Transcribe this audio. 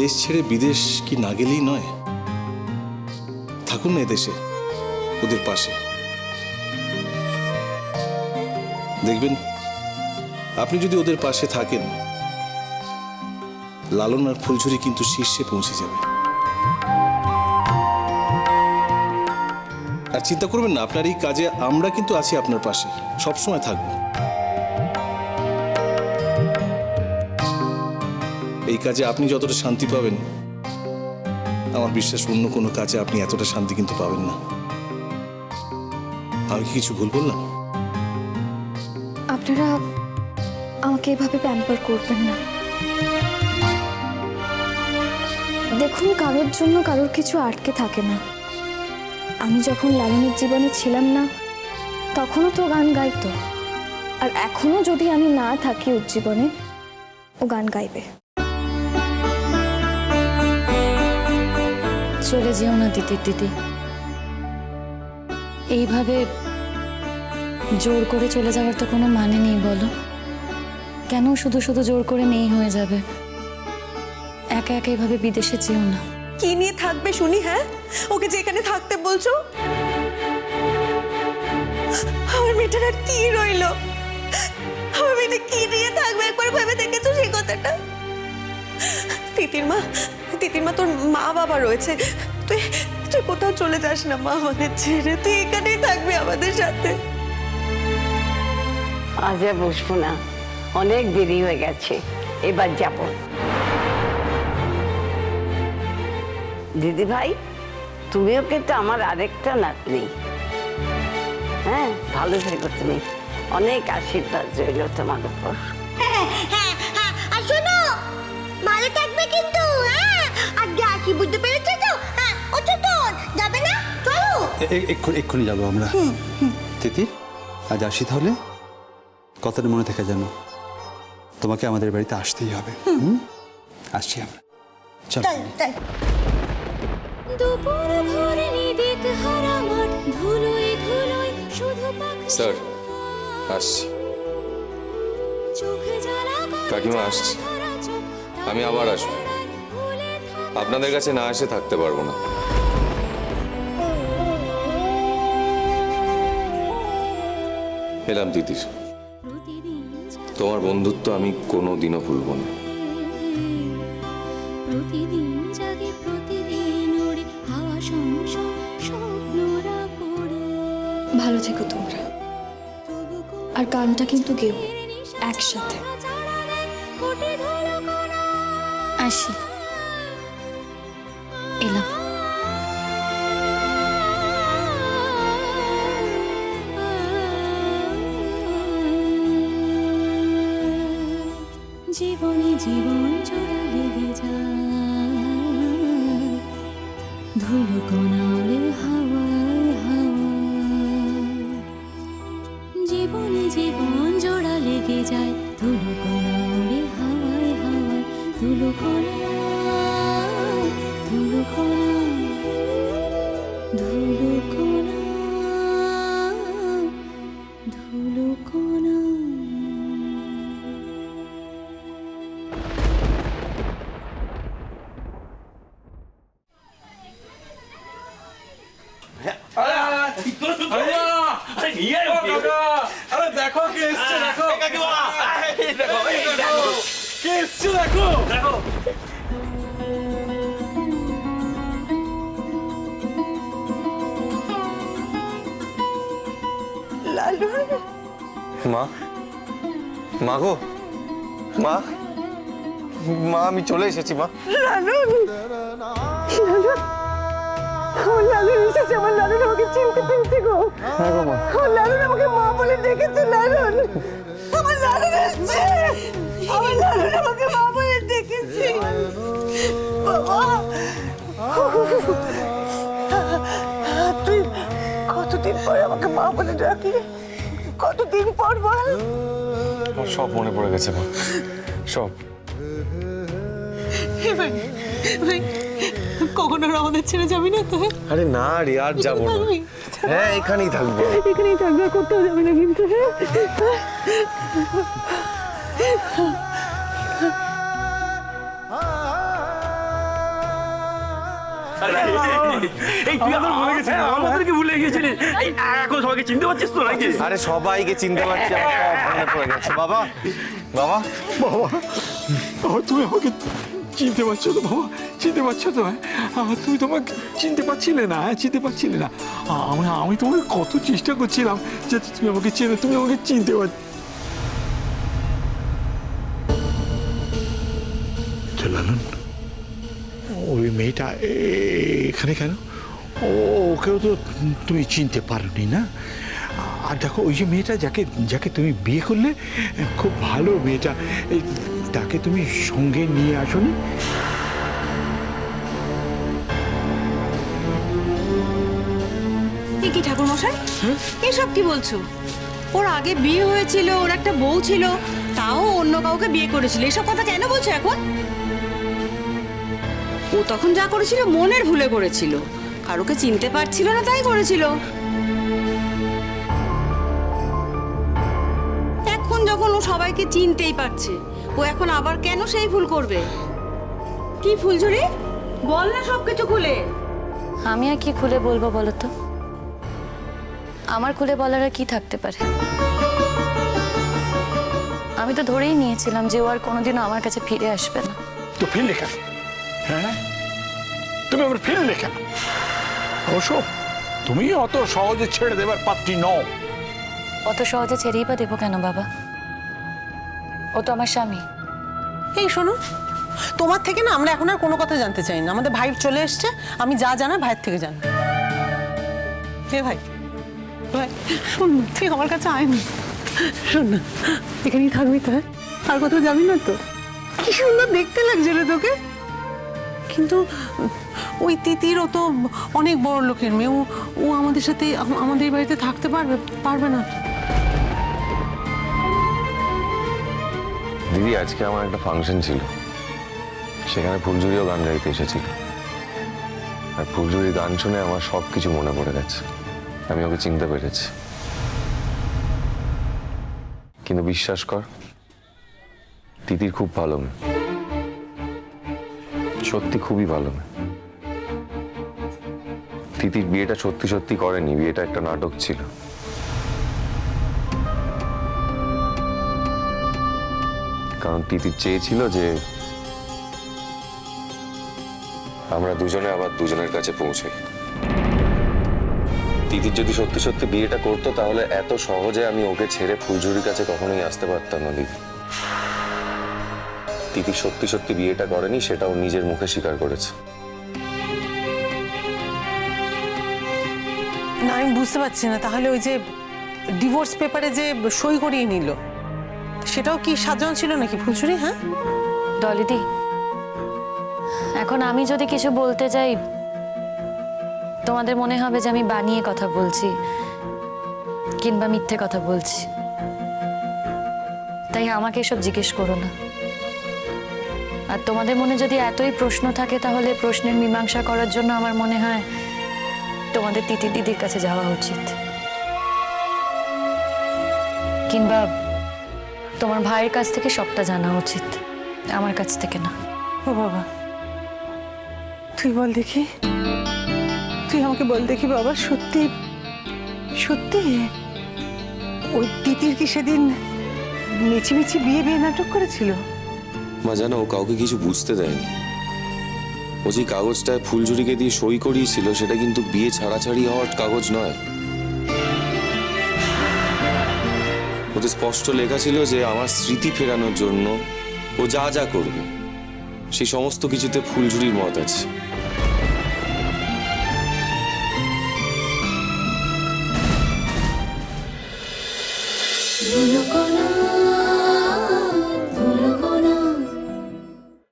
দেশ ছেড়ে বিদেশ কি না গেলেই নয়? থাকুন না এদেশে, ওদের পাশে। দেখবেন আপনি যদি ওদের পাশে থাকেন, লালন আর ফুলঝুরি কিন্তু শীর্ষে পৌঁছে যাবে। আর চিন্তা করবেন না, আপনার এই কাজে আমরা কিন্তু আছি আপনার পাশে, সবসময় থাকবো। এই কাজে আপনি যতটা শান্তি পাবেন, আমার বিশ্বাস অন্য কোনো কাজে আপনি এতটা শান্তি কিন্তু পাবেন না। আমি কি কিছু ভুল বললাম? আপনারা আমাকে এভাবে প্যাম্পার করবেন না। দেখুন, কারোর জন্য কারোর কিছু আটকে থাকে না। আমি যখন লালনের জীবনে ছিলাম না, তখনও তো গান গাইতো, আর এখনো যদি আমি না থাকি ওর জীবনে, ও গান গাইবে। চলে যেও না তিতির দিদি, এইভাবে জোর করে চলে যাওয়ার তো কোনো মানে নেই বলো। কেন শুধু শুধু জোর করে নেই হয়ে যাবে? একা একা এইভাবে বিদেশে যেও না। কি নিয়ে থাকবে শুনি? হ্যাঁ, ওকে যেখানে থাকতে বলছো, আমার মেয়েটার আর কি রইলো? আমার মেয়েটা কি নিয়ে থাকবে? একবার ভেবে দেখেছো সেই কথাটা? তিতির মা তোর মা বাবা রয়েছে, তুই তুই কোথাও চলে যাস না মা আমাদের ছেড়ে, তুই এখানেই থাকবি আমাদের সাথে। আজ আর বসবো না, অনেক দেরি হয়ে গেছে, এবার যাব। দিদি ভাই, তুমিও কিন্তু আমার আরেকটা নাতনি। হ্যাঁ, ভালো থেকো তুমি, অনেক আশীর্বাদ রইল তোমার উপর। আর শোনো, ভালো থাকবে কিন্তু। হ্যাঁ, আর আসি, বুঝতে পেরেছো তো? হ্যাঁ, ও ছোট যাবে না, চলো। এক্ষুনি যাবো আমরা। তিতির, আজ আসি তাহলে? কথাটা মনে থেকে যেন, তোমাকে আমাদের বাড়িতে আসতেই হবে। আসছি আমরা, চল। তাই স্যার, আসছি। কাকিমা আসছি, আমি আবার আসবো। আপনাদের কাছে না এসে থাকতে পারবো না। এলাম তিতির, তোমার বন্ধুত্ব আমি কোনোদিনও ভুলব না। ভালো থেকো তোমরা, আর গানটা কিন্তু গেও একসাথে। আসি, এলাম। জীবনে জীবন জোড়া লেগে যায়, ধুলো কোনারে হাওয়ায় হাওয়ায়। জীবনে জীবন জোড়া লেগে যায়, ধুলো কোনারে হাওয়ায় হাওয়ায়। ধুলো কোনা, ধুলো কোনা, ধুলো কোনা, ধুলো কোনা। আরে দেখো কে এসছে, দেখো কে এসছে, দেখো। লালন, মা, মা গো, মা, মা আমি চলে এসেছি মা। লালন, আমার লালন এসেছে, আমার লালন আমাকে চিনতে পেরেছে গো। আমার লালন আমাকে মা বলে ডেকেছে। লালন, আমার লালন এসেছে, আমার লালন আমাকে মা বলে ডেকেছে। বাবা, তুই কতদিন পর আমাকে মা বলে ডাকলি? কতদিন পর বল? আমার সব মনে পড়ে গেছে মা, সব। কখনো আমাদের ছেড়ে যাবি না তো? আরে না রে, আর যাবো না। হ্যাঁ, এখানেই থাকবো। এখানেই থাকবে, কোথাও যাবি না কিন্তু। এই তুই আমাদেরকে ভুলে গেছিলি। এই এখন সবাইকে চিনতে পারছিস তো নাকি? আরে সবাইকে চিনতে পারছি, আমার সব মনে পড়ে গেছে। বাবা বাবা বাবা তুমি আমাকে চিনতে পারছো তো বাবা? চিনতে পারছো তো? তুমি তোমাকে চিনতে পারছিলে না? চিনতে পারছিলে না? আমি তোমাকে কত চেষ্টা করছিলাম যাতে তুমি আমাকে চেনো, তুমি আমাকে চিনতে পার। লালন, ওই মেয়েটা এখানে কেন? ওকেও তো তুমি চিনতে পারোনি না? আর দেখো, ওই যে মেয়েটা যাকে যাকে তুমি বিয়ে করলে, খুব ভালো মেয়েটা, তাকে তুমি সঙ্গে নিয়ে আসোনি? কি ঠাকুর মশাই, এসব কি বলছো? ওর আগে বিয়ে হয়েছিল, ওর একটা বউ ছিল, তাও অন্য কাউকে বিয়ে করেছিল। এসব কথা কেন বলছো এখন? ও তখন যা করেছিল মনের ভুলে করেছিল, কারোকে চিনতে পারছিল না তাই করেছিল। এখন যখন ও সবাইকে চিনতেই পারছে, ও এখন আবার কেন সেই ভুল করবে? কি ফুলঝুরি, বল না সবকিছু খুলে। আমি আর কি খুলে বলবো বলো তো? আমার খুলে বলার আর কি থাকতে পারে? আমি তো ধরেই নিয়েছিলাম যে ও আর কোনোদিনও আমার কাছে ফিরে আসবে না। তো ফিরলে কেন? হ্যাঁ, তুমি আবার ফিরলে কেন? অবশ্য তুমি অত সহজে ছেড়ে দেবার পাত্রী নও। অত সহজে ছেড়েই বা দেবো কেন বাবা? ও তো আমার স্বামী। এই শোনো, তোমার থেকে না আমরা এখন আর কোনো কথা জানতে চাই না। আমাদের ভাই চলে এসছে, আমি যা জানার ভাইয়ের থেকে জান। হে ভাই, ভাই শোন না, তুই আমার কাছে আয় না। শোন না, এখানেই থাকবি তো? আর কোথাও যাবি না তো? কি সুন্দর দেখতে লাগছে রে তোকে। কিন্তু ওই তিতিরও তো অনেক বড় লোকের মেয়ে, ও আমাদের সাথে আমাদের বাড়িতে থাকতে পারবে না। দিদি, আজকে আমার একটা ফাংশন ছিল, সেখানে ফুলঝুরিও গান গাইতে এসেছিল। আর ফুলঝুরির গান শুনে আমার সব কিছু মনে পড়ে গেছে, আমি ওকে চিনতে পেরেছি। কিন্তু বিশ্বাস কর, তিতির খুব ভালো মেয়ে, সত্যি খুবই ভালো মেয়ে। তিতির বিয়েটা সত্যি সত্যি করেনি, বিয়েটা একটা নাটক ছিল। কারণ তিতির চেয়েছিল যে আমরা দুজনে আবার দুজনের কাছে পৌঁছাই। তিতির যদি সত্যি সত্যি বিয়েটা করতো, তাহলে এত সহজে আমি ওকে ছেড়ে ফুলঝুরির কাছে কখনোই আসতে পারতাম না দিদি। তিতির সত্যি সত্যি বিয়েটা করেনি, সেটা ও নিজের মুখে স্বীকার করেছে। না, আমি বুঝতে পারছি না, তাহলে ওই যে ডিভোর্স পেপারে যে সই করিয়ে নিল, সেটাও কি সাজানো ছিল নাকি ফুলছুরি? হ্যাঁ ডলিদি, এখন আমি যদি কিছু বলতে যাই তোমাদের মনে হবে যে আমি বানিয়ে কথা বলছি কিংবা মিথ্যে কথা বলছি। তাই আমাকে এসব জিজ্ঞেস করো না। আর তোমাদের মনে যদি এতই প্রশ্ন থাকে, তাহলে প্রশ্নের মীমাংসা করার জন্য আমার মনে হয় তোমাদের তিতির দিদির কাছে যাওয়া উচিত, কিংবা তোমার ভাইয়ের কাছ থেকে সবটা জানা উচিত, আমার কাছ থেকে না। ও বাবা, তুই বল দেখি, তুই আমাকে বল দেখি বাবা, সত্যি সত্যি ওই তিতির কি সেদিন মিছিমিছি বিয়ে নাটক করেছিল? মা জানো, ও কাউকে কিছু বুঝতে দেয়নি। ও যে কাগজটায় ফুলঝুরিকে দিয়ে সই করিয়েছিল, সেটা কিন্তু বিয়ে ছাড়াছাড়ি হওয়ার কাগজ নয়। ওতে স্পষ্ট লেখা ছিল যে আমার স্মৃতি ফেরানোর জন্য ও যা যা করবে সেই সমস্ত কিছুতে ফুলঝুরির মত আছে।